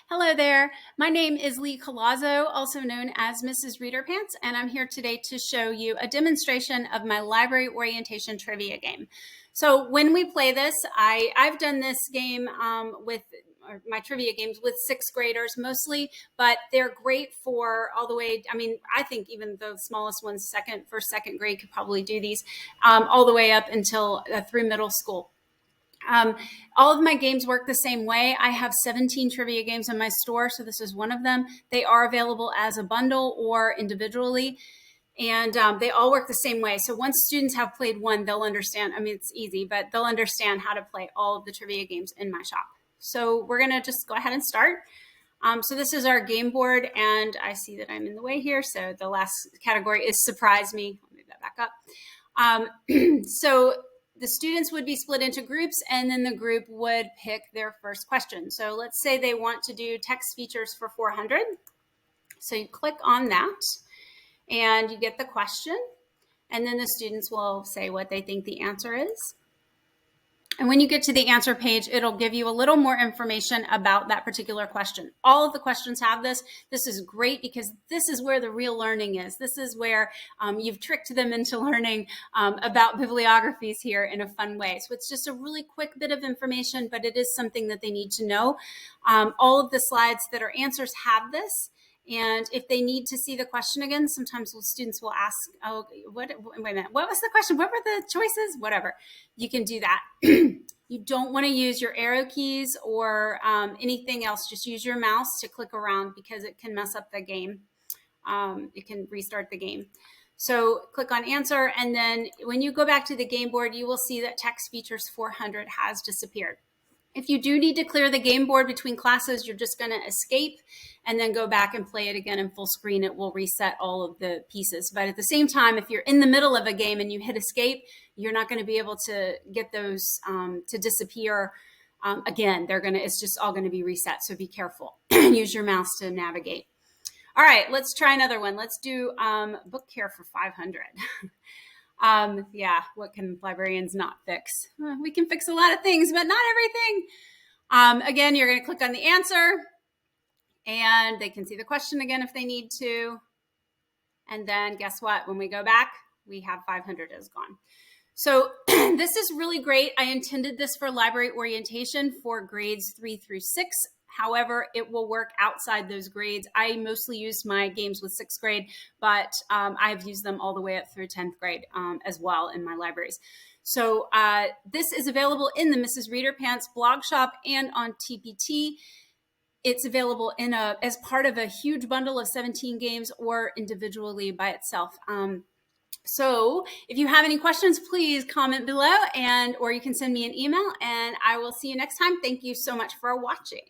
Hello there. My name is Lee Colazzo, also known as Mrs. Readerpants, and I'm here today to show you a demonstration of my library orientation trivia game. So when we play this, I've done this game with my trivia games with sixth graders mostly, but they're great for all the way. I mean, I think even the smallest ones, first, second grade could probably do these all the way up until through middle school. All of my games work the same way. I have 17 trivia games in my store, so this is one of them. They are available as a bundle or individually, and they all work the same way. So once students have played one, they'll understand. I mean, it's easy, but they'll understand how to play all of the trivia games in my shop. So we're going to just go ahead and start. So this is our game board, and I see that I'm in the way here. So the last category is surprise me. I'll move that back up. So the students would be split into groups, and then the group would pick their first question. So let's say they want to do text features for 400. So you click on that, and you get the question, and then the students will say what they think the answer is. And when you get to the answer page, it'll give you a little more information about that particular question. All of the questions have this. This is great because this is where the real learning is. This is where you've tricked them into learning about bibliographies here in a fun way. So it's just a really quick bit of information, but it is something that they need to know. All of the slides that are answers have this. And if they need to see the question again, sometimes students will ask, oh, wait a minute, what was the question? What were the choices? Whatever, you can do that. You don't want to use your arrow keys or anything else. Just use your mouse to click around because it can mess up the game. It can restart the game. So click on answer. And then when you go back to the game board, you will see that text features 400 has disappeared. If you do need to clear the game board between classes, you're just going to escape and then go back and play it again in full screen. It will reset all of the pieces. But at the same time, if you're in the middle of a game and you hit escape, you're not going to be able to get those to disappear again. It's just all going to be reset. So be careful. Use your mouse to navigate. All right, let's try another one. Let's do book care for 500. Yeah, what can librarians not fix? We can fix a lot of things, but not everything. Again, you're going to click on the answer, and they can see the question again if they need to. And then guess what? When we go back, we have 500 is gone. So this is really great. I intended this for library orientation for grades 3 through 6. However, it will work outside those grades. I mostly use my games with 6th grade, but I've used them all the way up through 10th grade as well in my libraries. So this is available in the Mrs. Readerpants blog shop and on TPT. It's available as part of a huge bundle of 17 games or individually by itself. So if you have any questions, please comment below or you can send me an email, and I will see you next time. Thank you so much for watching.